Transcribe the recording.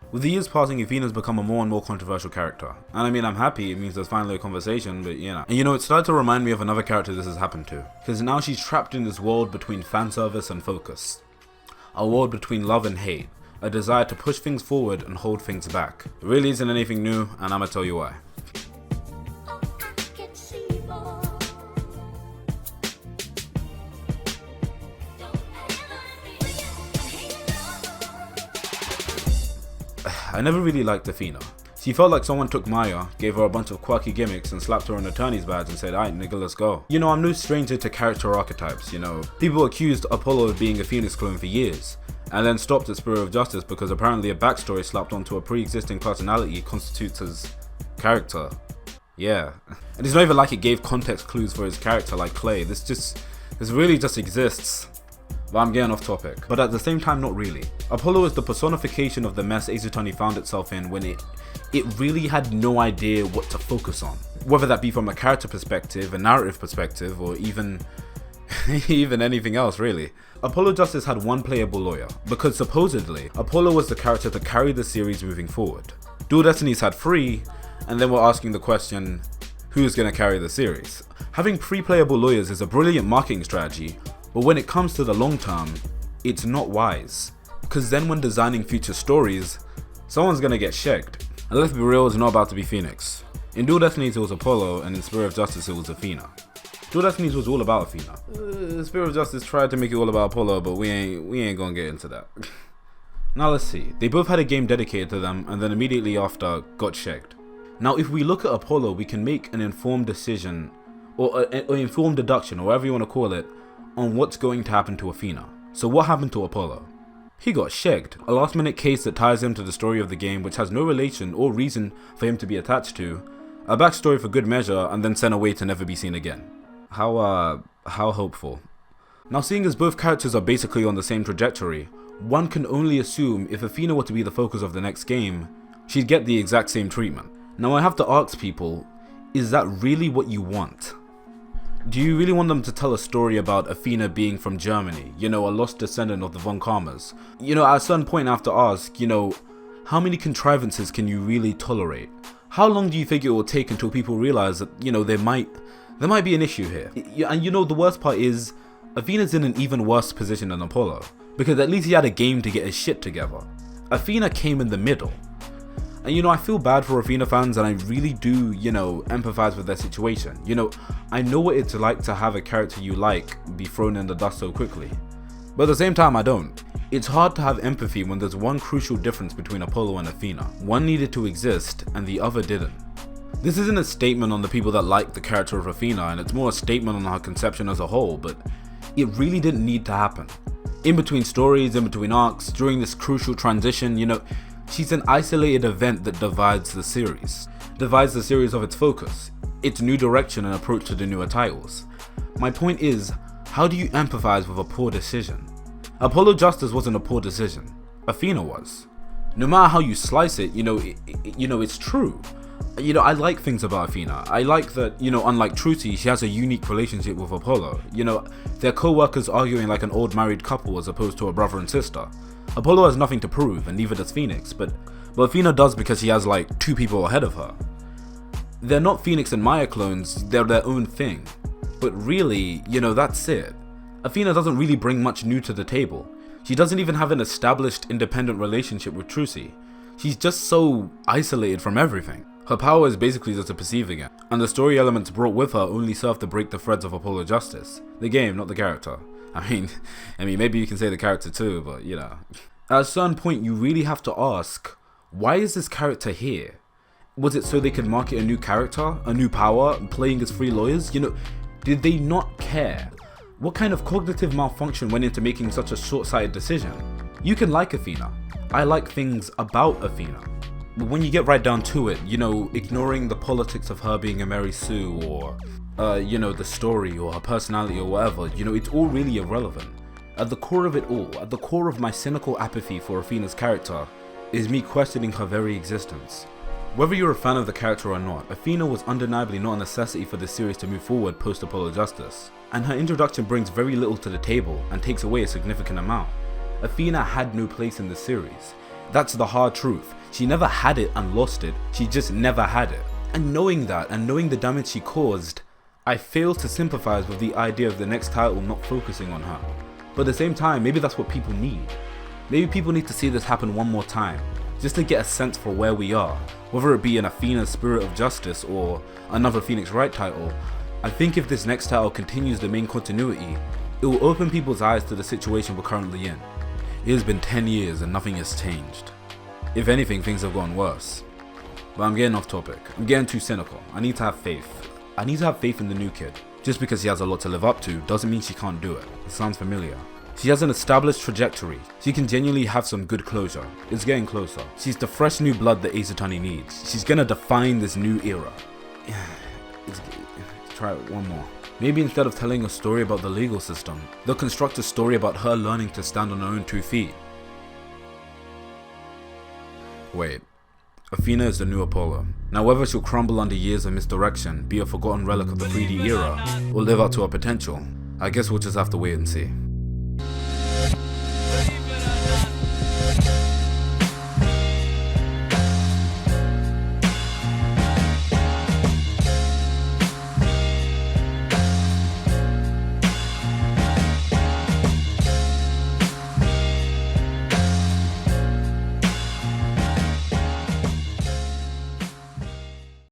With the years passing, Athena's become a more and more controversial character. And I mean, I'm happy, it means there's finally a conversation, but you know. And you know, it started to remind me of another character this has happened to. Because now she's trapped in this world between fan service and focus. A world between love and hate. A desire to push things forward and hold things back. It really isn't anything new, and I'ma tell you why. I never really liked Athena. She felt like someone took Maya, gave her a bunch of quirky gimmicks and slapped her an attorney's badge and said, "Aight nigga, let's go." You know, I'm no stranger to character archetypes, you know. People accused Apollo of being a Phoenix clone for years, and then stopped at Spirit of Justice because apparently a backstory slapped onto a pre-existing personality constitutes his character. Yeah. And it's not even like it gave context clues for his character like Clay. This really just exists. But I'm getting off topic. But at the same time, not really. Apollo is the personification of the mess Ace Attorney found itself in when it really had no idea what to focus on. Whether that be from a character perspective, a narrative perspective, or even anything else really. Apollo Justice had one playable lawyer, because supposedly, Apollo was the character to carry the series moving forward. Dual Destinies had 3, and then we're asking the question, who's gonna carry the series? Having 3 playable lawyers is a brilliant marketing strategy, but when it comes to the long term, it's not wise. Because then when designing future stories, someone's gonna get shagged. And let's be real, it's not about to be Phoenix. In Dual Destinies it was Apollo, and in Spirit of Justice it was Athena. Dual Destinies was all about Athena. Spirit of Justice tried to make it all about Apollo, but we ain't gonna get into that. Now let's see, they both had a game dedicated to them, and then immediately after got shagged. Now if we look at Apollo, we can make an informed decision, or an informed deduction, or whatever you want to call it, on what's going to happen to Athena. So what happened to Apollo? He got shagged, a last minute case that ties him to the story of the game which has no relation or reason for him to be attached to, a backstory for good measure, and then sent away to never be seen again. How hopeful. Now seeing as both characters are basically on the same trajectory, one can only assume if Athena were to be the focus of the next game, she'd get the exact same treatment. Now I have to ask people, is that really what you want? Do you really want them to tell a story about Athena being from Germany, you know, a lost descendant of the von Karmas? You know, at a certain point I have to ask, you know, how many contrivances can you really tolerate? How long do you think it will take until people realize that, you know, there might be an issue here? And you know, the worst part is, Athena's in an even worse position than Apollo, because at least he had a game to get his shit together. Athena came in the middle. And you know, I feel bad for Athena fans, and I really do, you know, empathize with their situation. You know, I know what it's like to have a character you like be thrown in the dust so quickly. But at the same time, I don't. It's hard to have empathy when there's one crucial difference between Apollo and Athena. One needed to exist, and the other didn't. This isn't a statement on the people that like the character of Athena, and it's more a statement on her conception as a whole, but it really didn't need to happen. In between stories, in between arcs, during this crucial transition, you know, she's an isolated event that divides the series of its focus, its new direction and approach to the newer titles. My point is, how do you empathize with a poor decision? Apollo Justice wasn't a poor decision, Athena was. No matter how you slice it, you know, it's true. You know, I like things about Athena. I like that, you know, unlike Trucy, she has a unique relationship with Apollo. You know, they're co-workers arguing like an old married couple as opposed to a brother and sister. Apollo has nothing to prove, and neither does Phoenix, but Athena does because she has like 2 people ahead of her. They're not Phoenix and Maya clones, they're their own thing. But really, you know, that's it. Athena doesn't really bring much new to the table. She doesn't even have an established independent relationship with Trucy. She's just so isolated from everything. Her power is basically just a perceiving it, and the story elements brought with her only serve to break the threads of Apollo Justice. The game, not the character. I mean, maybe you can say the character too, but you know. At a certain point, you really have to ask, why is this character here? Was it so they could market a new character, a new power, playing as 3 lawyers? You know, did they not care? What kind of cognitive malfunction went into making such a short-sighted decision? You can like Athena. I like things about Athena. But when you get right down to it, you know, ignoring the politics of her being a Mary Sue, or you know, the story or her personality or whatever, you know, it's all really irrelevant. At the core of it all, at the core of my cynical apathy for Athena's character, is me questioning her very existence. Whether you're a fan of the character or not, Athena was undeniably not a necessity for this series to move forward post Apollo Justice, and her introduction brings very little to the table and takes away a significant amount. Athena had no place in the series. That's the hard truth. She never had it and lost it, she just never had it. And knowing that, and knowing the damage she caused, I fail to sympathize with the idea of the next title not focusing on her. But at the same time, maybe that's what people need. Maybe people need to see this happen one more time, just to get a sense for where we are. Whether it be an Athena Spirit of Justice or another Phoenix Wright title, I think if this next title continues the main continuity, it will open people's eyes to the situation we're currently in. It has been 10 years and nothing has changed. If anything, things have gotten worse. But I'm getting off topic. I'm getting too cynical. I need to have faith. I need to have faith in the new kid. Just because she has a lot to live up to doesn't mean she can't do it. It sounds familiar. She has an established trajectory. She can genuinely have some good closure. It's getting closer. She's the fresh new blood that Ace Attorney needs. She's gonna define this new era. Try it one more. Maybe instead of telling a story about the legal system, they'll construct a story about her learning to stand on her own 2 feet. Wait. Athena is the new Apollo. Now whether she'll crumble under years of misdirection, be a forgotten relic of the 3D era, or live up to her potential, I guess we'll just have to wait and see.